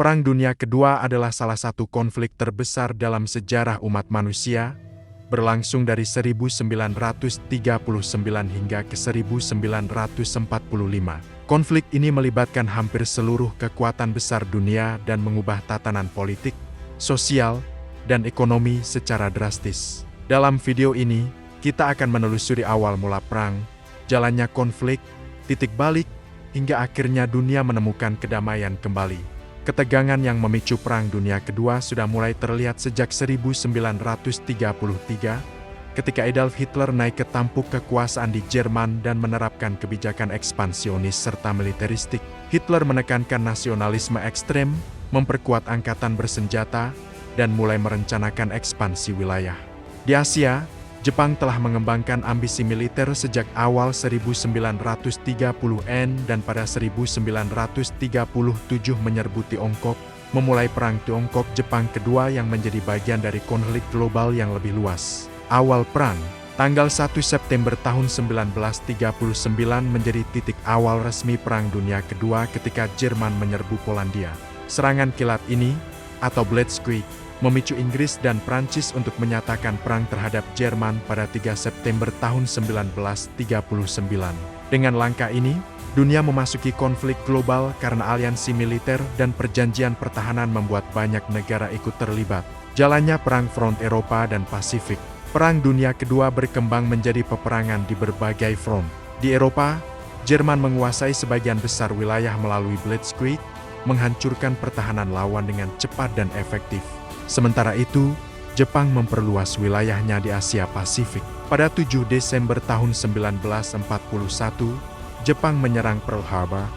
Perang Dunia Kedua adalah salah satu konflik terbesar dalam sejarah umat manusia, berlangsung dari 1939 hingga ke 1945. Konflik ini melibatkan hampir seluruh kekuatan besar dunia dan mengubah tatanan politik, sosial, dan ekonomi secara drastis. Dalam video ini, kita akan menelusuri awal mula perang, jalannya konflik, titik balik, hingga akhirnya dunia menemukan kedamaian kembali. Ketegangan yang memicu Perang Dunia Kedua sudah mulai terlihat sejak 1933, ketika Adolf Hitler naik ke tampuk kekuasaan di Jerman dan menerapkan kebijakan ekspansionis serta militeristik. Hitler menekankan nasionalisme ekstrem, memperkuat angkatan bersenjata, dan mulai merencanakan ekspansi wilayah. Di Asia, Jepang telah mengembangkan ambisi militer sejak awal 1930-an dan pada 1937 menyerbu Tiongkok, memulai Perang Tiongkok-Jepang Kedua yang menjadi bagian dari konflik global yang lebih luas. Awal perang, tanggal 1 September tahun 1939 menjadi titik awal resmi Perang Dunia Kedua ketika Jerman menyerbu Polandia. Serangan kilat ini, atau Blitzkrieg, memicu Inggris dan Prancis untuk menyatakan perang terhadap Jerman pada 3 September tahun 1939. Dengan langkah ini, dunia memasuki konflik global karena aliansi militer dan perjanjian pertahanan membuat banyak negara ikut terlibat. Jalannya perang front Eropa dan Pasifik. Perang Dunia Kedua berkembang menjadi peperangan di berbagai front. Di Eropa, Jerman menguasai sebagian besar wilayah melalui Blitzkrieg, menghancurkan pertahanan lawan dengan cepat dan efektif. Sementara itu, Jepang memperluas wilayahnya di Asia Pasifik. Pada 7 Desember tahun 1941, Jepang menyerang Pearl Harbor,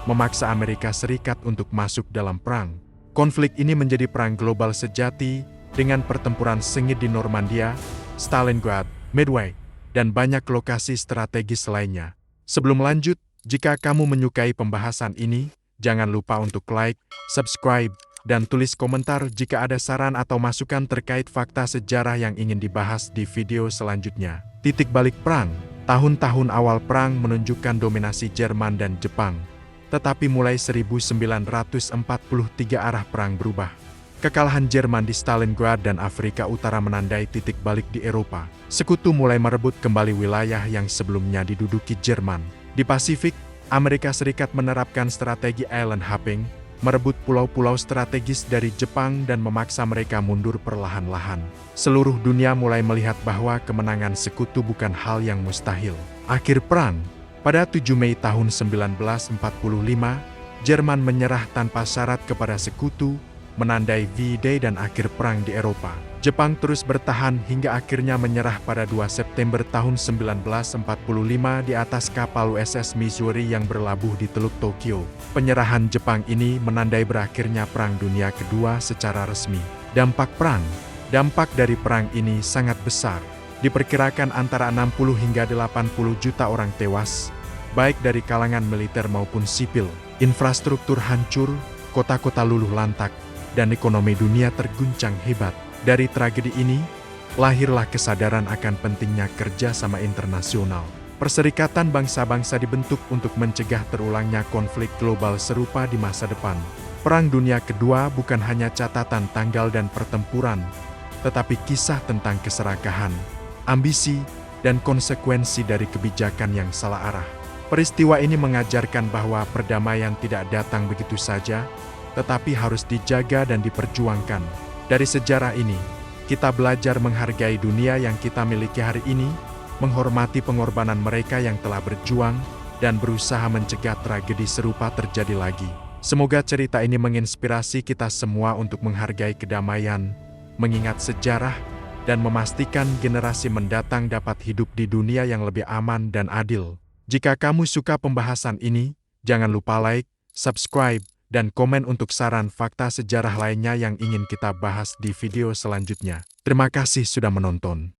memaksa Amerika Serikat untuk masuk dalam perang. Konflik ini menjadi perang global sejati dengan pertempuran sengit di Normandia, Stalingrad, Midway, dan banyak lokasi strategis lainnya. Sebelum lanjut, jika kamu menyukai pembahasan ini, jangan lupa untuk like, subscribe, dan tulis komentar jika ada saran atau masukan terkait fakta sejarah yang ingin dibahas di video selanjutnya. Titik balik perang. Tahun-tahun awal perang menunjukkan dominasi Jerman dan Jepang. Tetapi mulai 1943 arah perang berubah. Kekalahan Jerman di Stalingrad dan Afrika Utara menandai titik balik di Eropa. Sekutu mulai merebut kembali wilayah yang sebelumnya diduduki Jerman. Di Pasifik, Amerika Serikat menerapkan strategi island hopping, merebut pulau-pulau strategis dari Jepang dan memaksa mereka mundur perlahan-lahan. Seluruh dunia mulai melihat bahwa kemenangan sekutu bukan hal yang mustahil. Akhir perang, pada 7 Mei tahun 1945, Jerman menyerah tanpa syarat kepada sekutu, menandai V-Day dan akhir perang di Eropa. Jepang terus bertahan hingga akhirnya menyerah pada 2 September tahun 1945 di atas kapal USS Missouri yang berlabuh di Teluk Tokyo. Penyerahan Jepang ini menandai berakhirnya Perang Dunia Kedua secara resmi. Dampak perang. Dampak dari perang ini sangat besar. Diperkirakan antara 60 hingga 80 juta orang tewas, baik dari kalangan militer maupun sipil. Infrastruktur hancur, kota-kota luluh lantak, dan ekonomi dunia terguncang hebat. Dari tragedi ini, lahirlah kesadaran akan pentingnya kerja sama internasional. Perserikatan bangsa-bangsa dibentuk untuk mencegah terulangnya konflik global serupa di masa depan. Perang Dunia Kedua bukan hanya catatan tanggal dan pertempuran, tetapi kisah tentang keserakahan, ambisi, dan konsekuensi dari kebijakan yang salah arah. Peristiwa ini mengajarkan bahwa perdamaian tidak datang begitu saja, tetapi harus dijaga dan diperjuangkan. Dari sejarah ini, kita belajar menghargai dunia yang kita miliki hari ini, menghormati pengorbanan mereka yang telah berjuang, dan berusaha mencegah tragedi serupa terjadi lagi. Semoga cerita ini menginspirasi kita semua untuk menghargai kedamaian, mengingat sejarah, dan memastikan generasi mendatang dapat hidup di dunia yang lebih aman dan adil. Jika kamu suka pembahasan ini, jangan lupa like, subscribe, dan komen untuk saran fakta sejarah lainnya yang ingin kita bahas di video selanjutnya. Terima kasih sudah menonton.